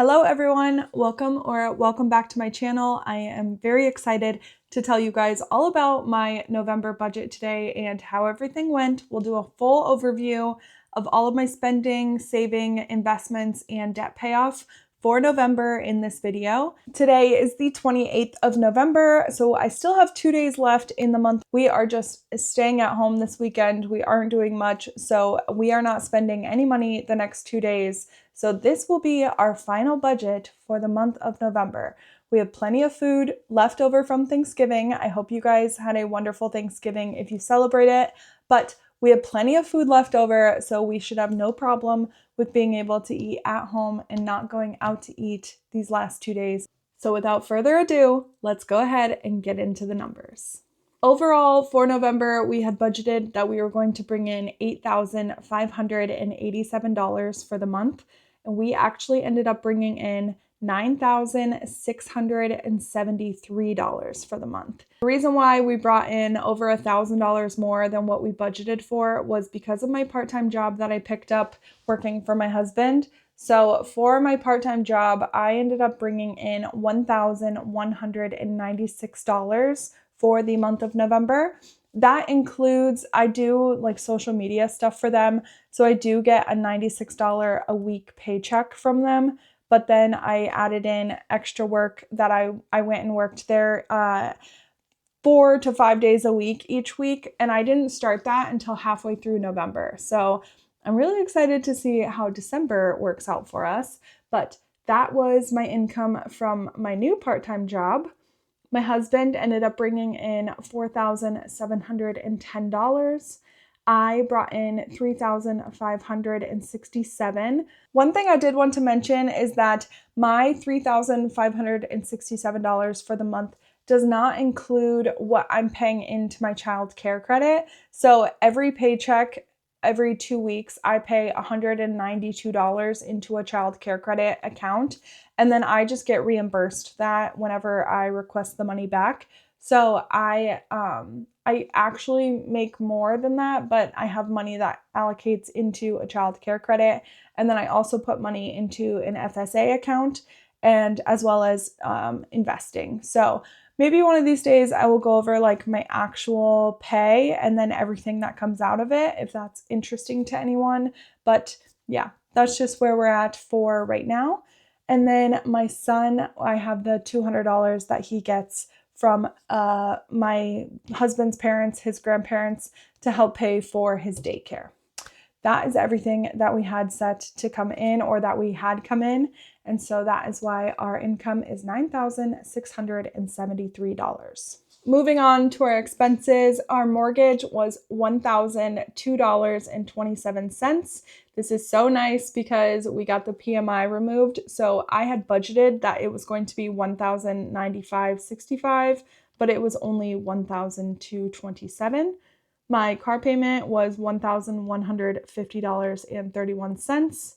Hello everyone, welcome back to my channel. I am very excited to tell you guys all about my November budget today and how everything went. We'll do a full overview of all of my spending, saving, investments, and debt payoff for November in this video. Today is the 28th of November, so I still have 2 days left in the month. We are just staying at home this weekend. We aren't doing much, so we are not spending any money the next 2 days. So this will be our final budget for the month of November. We have plenty of food left over from Thanksgiving. I hope you guys had a wonderful Thanksgiving if you celebrate it, but we have plenty of food left over, so we should have no problem with being able to eat at home and not going out to eat these last 2 days. So without further ado, let's go ahead and get into the numbers. Overall, for November, we had budgeted that we were going to bring in $8,587 for the month, and we actually ended up bringing in $9,673 for the month. The reason why we brought in over $1,000 more than what we budgeted for was because of my part-time job that I picked up working for my husband. So for my part-time job, I ended up bringing in $1,196 for the month of November. That includes, I do like social media stuff for them. So I do get a $96 a week paycheck from them. But then I added in extra work that I went and worked there 4 to 5 days a week each week. And I didn't start that until halfway through November. So I'm really excited to see how December works out for us. But that was my income from my new part-time job. My husband ended up bringing in $4,710. I brought in $3,567. One thing I did want to mention is that my $3,567 for the month does not include what I'm paying into my child care credit. So every paycheck, every 2 weeks, I pay $192 into a child care credit account, and then I just get reimbursed that whenever I request the money back. So I actually make more than that, but I have money that allocates into a child care credit, and then I also put money into an FSA account, and as well as investing. So maybe one of these days I will go over like my actual pay and then everything that comes out of it, if that's interesting to anyone. But yeah, that's just where we're at for right now. And then my son, I have the $200 that he gets from my husband's parents, his grandparents, to help pay for his daycare. That is everything that we had set to come in, or that we had come in. And so that is why our income is $9,673. Moving on to our expenses, our mortgage was $1,002.27. This is so nice because we got the PMI removed. So I had budgeted that it was going to be $1,095.65, but it was only $1,227. My car payment was $1,150.31.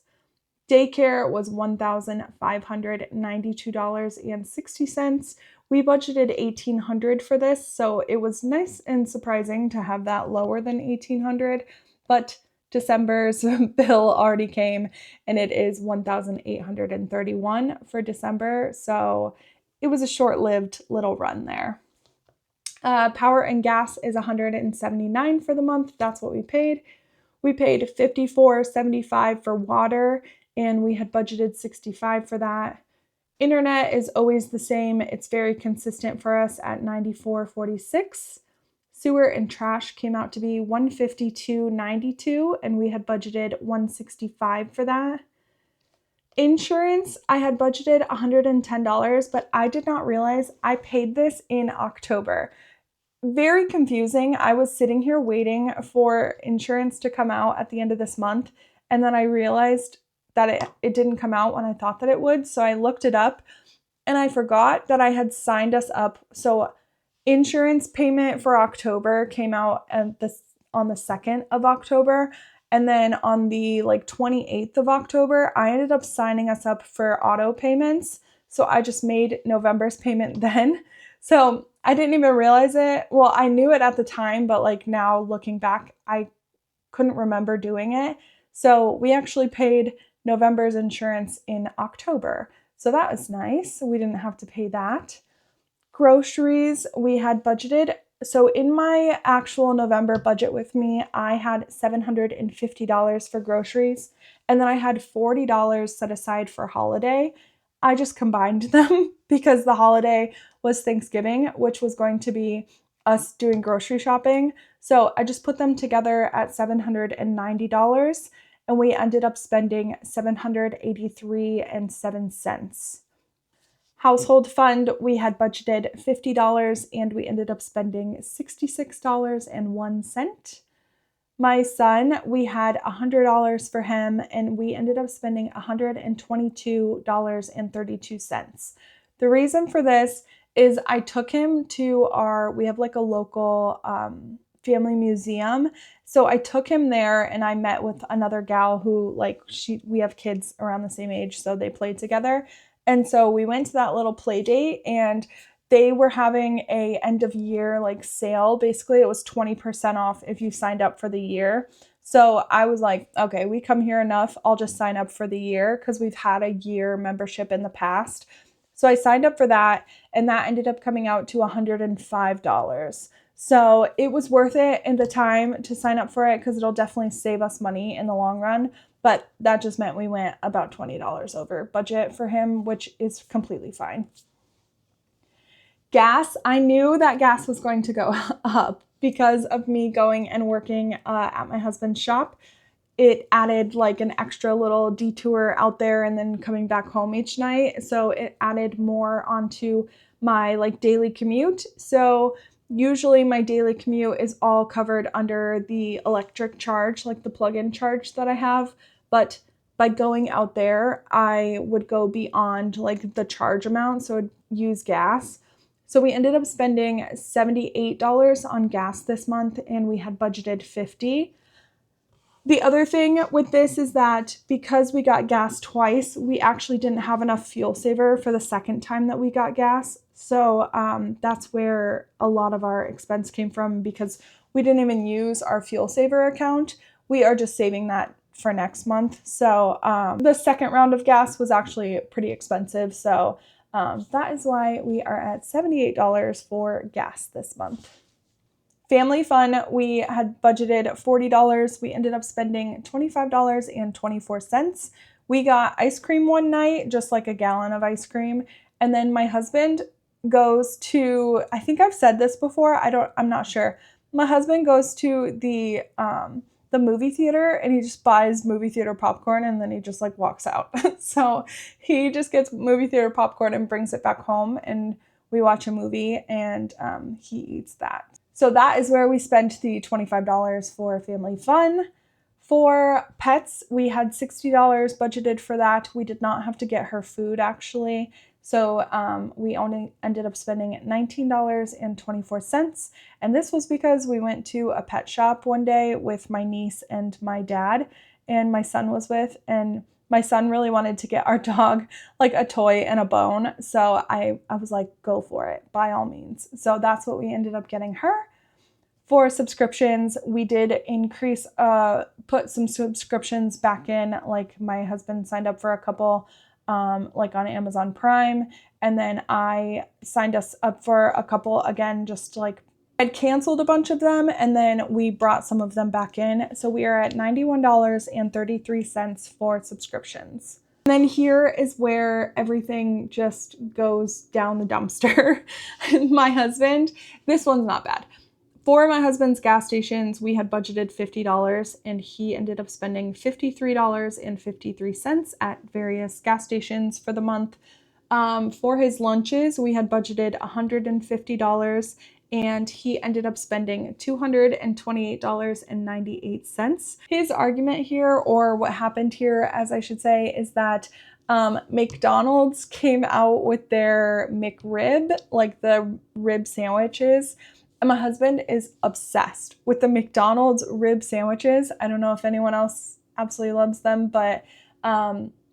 Daycare was $1,592.60. We budgeted $1,800 for this, so it was nice and surprising to have that lower than $1,800, but December's bill already came and it is $1,831 for December, so it was a short-lived little run there. Power and gas is $179 for the month. That's what we paid. We paid $54.75 for water, and we had budgeted $65 for that. Internet is always the same. It's very consistent for us at $94.46. Sewer and trash came out to be $152.92, and we had budgeted $165 for that. Insurance, I had budgeted $110, but I did not realize I paid this in October. Very confusing. I was sitting here waiting for insurance to come out at the end of this month, and then I realized that it didn't come out when I thought that it would. So I looked it up and I forgot that I had signed us up. So insurance payment for October came out on the 2nd of October. And then on the 28th of October, I ended up signing us up for auto payments. So I just made November's payment then. So I didn't even realize it. Well, I knew it at the time, but now looking back, I couldn't remember doing it. So we actually paid November's insurance in October. So that was nice. We didn't have to pay that. Groceries, we had budgeted. So in my actual November budget with me, I had $750 for groceries, and then I had $40 set aside for holiday. I just combined them because the holiday was Thanksgiving, which was going to be us doing grocery shopping. So I just put them together at $790, and we ended up spending $783.07. Household fund, we had budgeted $50 and we ended up spending $66.01. My son, we had $100 for him and we ended up spending $122.32. The reason for this is I took him to we have like a local family museum. So I took him there and I met with another gal who we have kids around the same age, so they played together. And so we went to that little play date and they were having a end of year sale. Basically, it was 20% off if you signed up for the year. So I was like, okay, we come here enough. I'll just sign up for the year because we've had a year membership in the past. So I signed up for that and that ended up coming out to $105. So it was worth it in the time to sign up for it because it'll definitely save us money in the long run. But that just meant we went about $20 over budget for him, which is completely fine. Gas, I knew that gas was going to go up because of me going and working at my husband's shop. It added an extra little detour out there and then coming back home each night. So it added more onto my daily commute. So usually my daily commute is all covered under the electric charge, the plug-in charge that I have. But by going out there, I would go beyond the charge amount, so I'd use gas. So we ended up spending $78 on gas this month and we had budgeted $50. The other thing with this is that because we got gas twice, we actually didn't have enough fuel saver for the second time that we got gas. So that's where a lot of our expense came from because we didn't even use our fuel saver account. We are just saving that for next month. So the second round of gas was actually pretty expensive. So that is why we are at $78 for gas this month. Family fun, we had budgeted $40. We ended up spending $25.24. We got ice cream one night, just a gallon of ice cream. And then my husband goes to, I think I've said this before, I'm not sure. My husband goes to the movie theater and he just buys movie theater popcorn and then he just walks out. So he just gets movie theater popcorn and brings it back home and we watch a movie and he eats that. So that is where we spent the $25 for family fun. For pets, we had $60 budgeted for that. We did not have to get her food actually. So we only ended up spending $19.24. And this was because we went to a pet shop one day with my niece and my dad, and my son was with, and my son really wanted to get our dog a toy and a bone. So I was like, go for it, by all means. So that's what we ended up getting her. For subscriptions, we did increase, put some subscriptions back in. My husband signed up for a couple, on Amazon Prime. And then I signed us up for a couple again, just I'd canceled a bunch of them and then we brought some of them back in. So we are at $91.33 for subscriptions. And then here is where everything just goes down the dumpster. My husband, this one's not bad. For my husband's gas stations, we had budgeted $50 and he ended up spending $53.53 at various gas stations for the month. For his lunches, we had budgeted $150 and he ended up spending $228.98. His argument here, or what happened here, as I should say, is that McDonald's came out with their McRib, the rib sandwiches. And my husband is obsessed with the McDonald's rib sandwiches. I don't know if anyone else absolutely loves them, but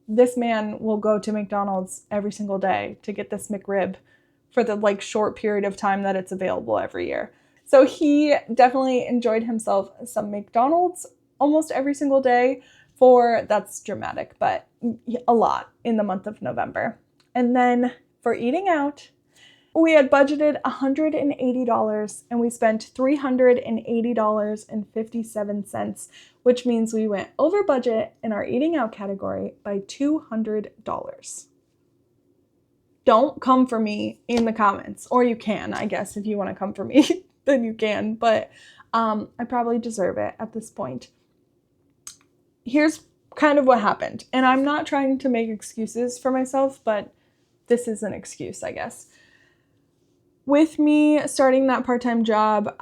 this man will go to McDonald's every single day to get this McRib for the short period of time that it's available every year. So he definitely enjoyed himself some McDonald's almost every single day. that's dramatic, but a lot in the month of November. And then for eating out, we had budgeted $180 and we spent $380.57, which means we went over budget in our eating out category by $200. Don't come for me in the comments, or you can, I guess, if you want to come for me, then you can, but I probably deserve it at this point. Here's kind of what happened, and I'm not trying to make excuses for myself, but this is an excuse, I guess. With me starting that part-time job,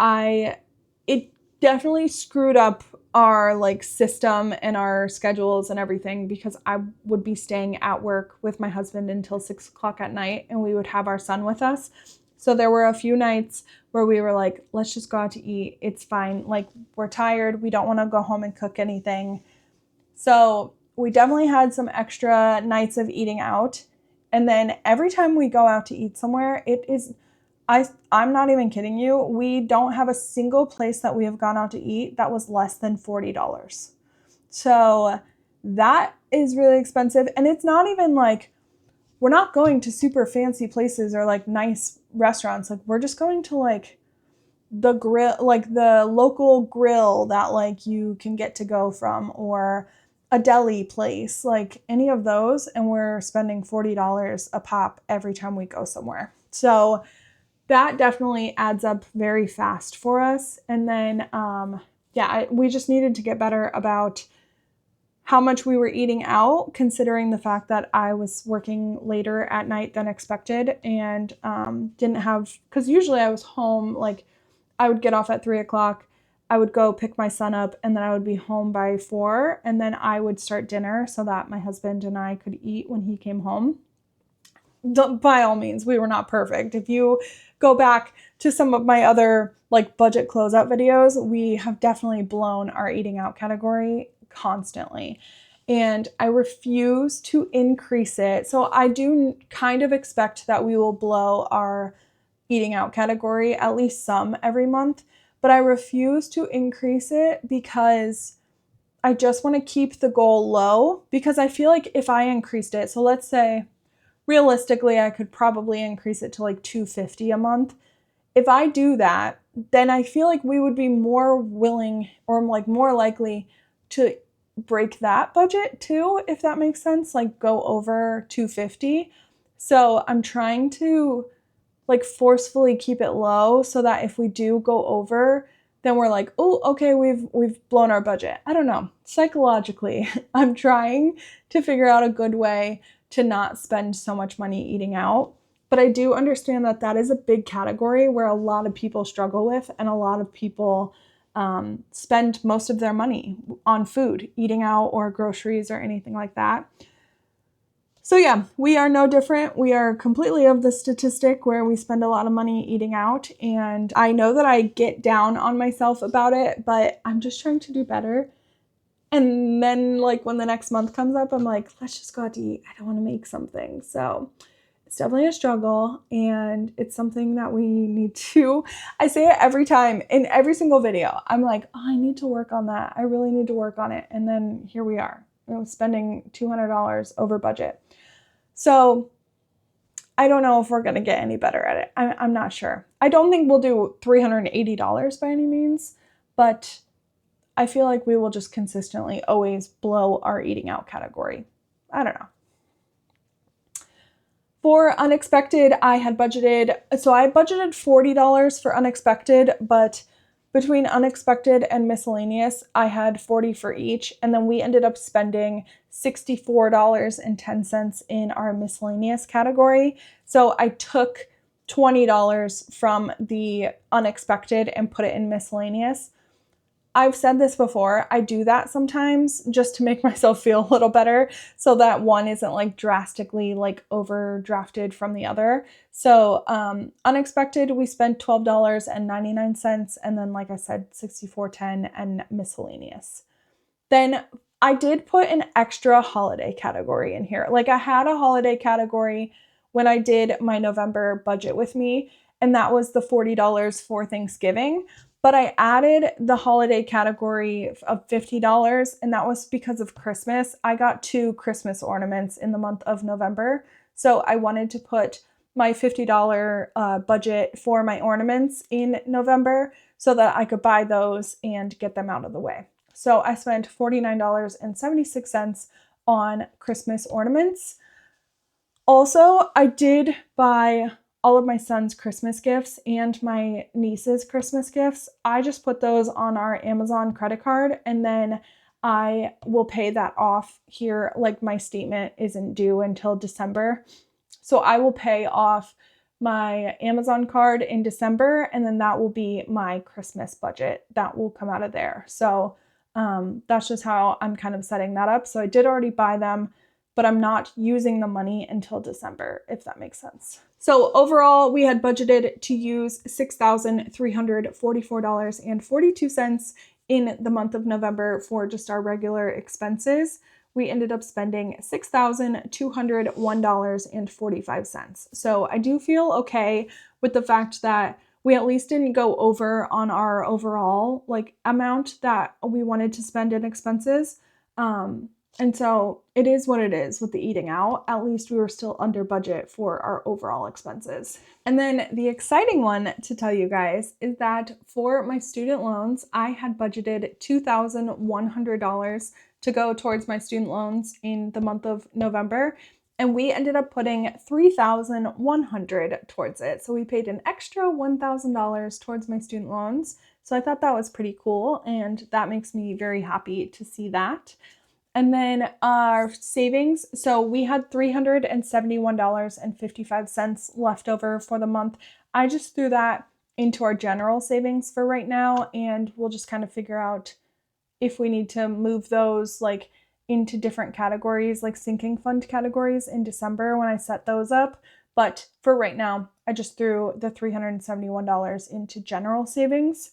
it definitely screwed up our system and our schedules and everything, because I would be staying at work with my husband until 6:00 at night, and we would have our son with us. So there were a few nights where we were like, let's just go out to eat. It's fine. We're tired. We don't want to go home and cook anything. So we definitely had some extra nights of eating out. And then every time we go out to eat somewhere, I'm not even kidding you, we don't have a single place that we have gone out to eat that was less than $40. So that is really expensive. And it's not even we're not going to super fancy places or nice restaurants. We're just going to the grill, the local grill that you can get to go from, or a deli place, any of those. And we're spending $40 a pop every time we go somewhere. So that definitely adds up very fast for us. And then, we just needed to get better about how much we were eating out, considering the fact that I was working later at night than expected, and didn't have, because usually I was home, I would get off at 3:00, I would go pick my son up, and then I would be home by 4, and then I would start dinner so that my husband and I could eat when he came home. By all means, we were not perfect. If you go back to some of my other budget closeout videos, we have definitely blown our eating out category constantly. And I refuse to increase it. So I do kind of expect that we will blow our eating out category at least some every month, but I refuse to increase it because I just want to keep the goal low, because I feel like if I increased it, so let's say realistically, I could probably increase it to $250 a month. If I do that, then I feel like we would be more willing, or more likely to break that budget too, if that makes sense, go over $250. So I'm trying to forcefully keep it low so that if we do go over, then we're oh, okay, we've blown our budget. I don't know. Psychologically, I'm trying to figure out a good way to not spend so much money eating out. But I do understand that that is a big category where a lot of people struggle with, and a lot of people spend most of their money on food, eating out, or groceries, or anything like that. So yeah, we are no different. We are completely of the statistic where we spend a lot of money eating out. And I know that I get down on myself about it, but I'm just trying to do better. And then when the next month comes up, I'm let's just go out to eat. I don't want to make something. So it's definitely a struggle, and it's something that we need to, I say it every time in every single video. I'm oh, I need to work on that. I really need to work on it. And then here we are, spending $200 over budget. So I don't know if we're going to get any better at it. I'm not sure. I don't think we'll do $380 by any means, but I feel like we will just consistently always blow our eating out category. I don't know. For unexpected, I budgeted $40 for unexpected, but between unexpected and miscellaneous, I had $40 for each, and then we ended up spending $64.10 in our miscellaneous category. So I took $20 from the unexpected and put it in miscellaneous. I've said this before, I do that sometimes just to make myself feel a little better so that one isn't drastically overdrafted from the other. So unexpected, we spent $12.99, and then I said, $64.10 and miscellaneous. Then I did put an extra holiday category in here. I had a holiday category when I did my November budget with me, and that was the $40 for Thanksgiving. But I added the holiday category of $50, and that was because of Christmas. I got 2 Christmas ornaments in the month of November, so I wanted to put my $50 budget for my ornaments in November so that I could buy those and get them out of the way. So I spent $49.76 on Christmas ornaments. Also, I did buy all of my son's Christmas gifts and my niece's Christmas gifts. I just put those on our Amazon credit card, and then I will pay that off here. Like, my statement isn't due until December. So I will pay off my Amazon card in December, and then that will be my Christmas budget. That will come out of there. So that's just how I'm kind of setting that up. So I did already buy them, but I'm not using the money until December, if that makes sense. So overall, we had budgeted to use $6,344.42 in the month of November for just our regular expenses. We ended up spending $6,201.45. So I do feel okay with the fact that we at least didn't go over on our overall amount that we wanted to spend in expenses. And so it is what it is with the eating out. At least we were still under budget for our overall expenses. And then the exciting one to tell you guys is that for my student loans, I had budgeted $2,100 to go towards my student loans in the month of November. And we ended up putting $3,100 towards it. So we paid an extra $1,000 towards my student loans. So I thought that was pretty cool, and that makes me very happy to see that. And then our savings, so we had $371.55 left over for the month. I just threw that into our general savings for right now, and we'll just kind of figure out if we need to move those into different categories, like sinking fund categories, in December when I set those up. But for right now, I just threw the $371 into general savings.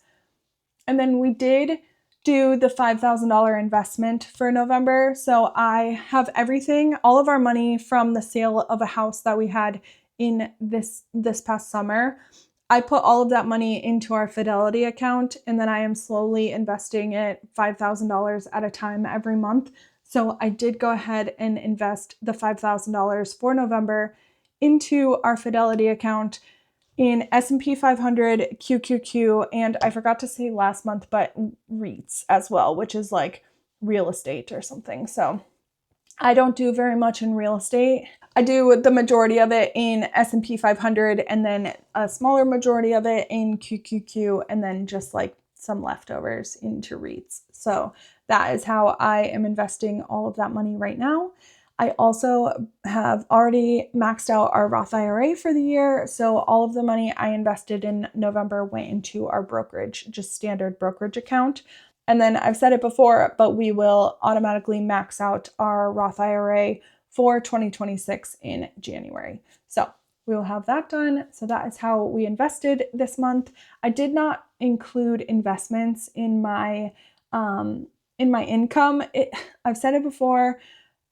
And then we did do the $5,000 investment for November. So I have everything, all of our money from the sale of a house that we had in this past summer. I put all of that money into our Fidelity account, and then I am slowly investing it $5,000 at a time every month. So I did go ahead and invest the $5,000 for November into our Fidelity account in S&P 500, QQQ, and I forgot to say last month, but REITs as well, which is like real estate or something. So I don't do very much in real estate. I do the majority of it in S&P 500, and then a smaller majority of it in QQQ, and then just like some leftovers into REITs. So that is how I am investing all of that money right now. I also have already maxed out our Roth IRA for the year. So all of the money I invested in November went into our brokerage, just standard brokerage account. And then I've said it before, but we will automatically max out our Roth IRA for 2026 in January. So we will have that done. So that is how we invested this month. I did not include investments in my income. I've said it before,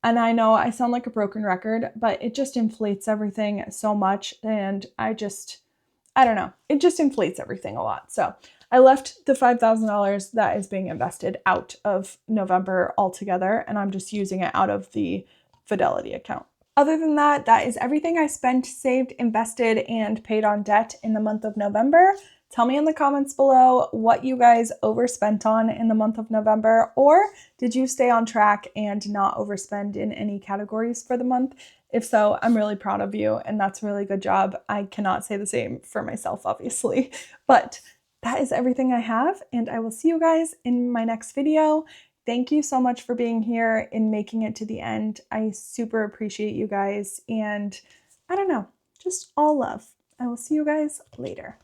and I know I sound like a broken record, but it just inflates everything so much. And I don't know, it just inflates everything a lot. So I left the $5,000 that is being invested out of November altogether, and I'm just using it out of the Fidelity account. Other than that, that is everything I spent, saved, invested, and paid on debt in the month of November. Tell me in the comments below what you guys overspent on in the month of November, or did you stay on track and not overspend in any categories for the month? If so, I'm really proud of you, and that's a really good job. I cannot say the same for myself, obviously, but that is everything I have, and I will see you guys in my next video. Thank you so much for being here and making it to the end. I super appreciate you guys, and I don't know, just all love. I will see you guys later.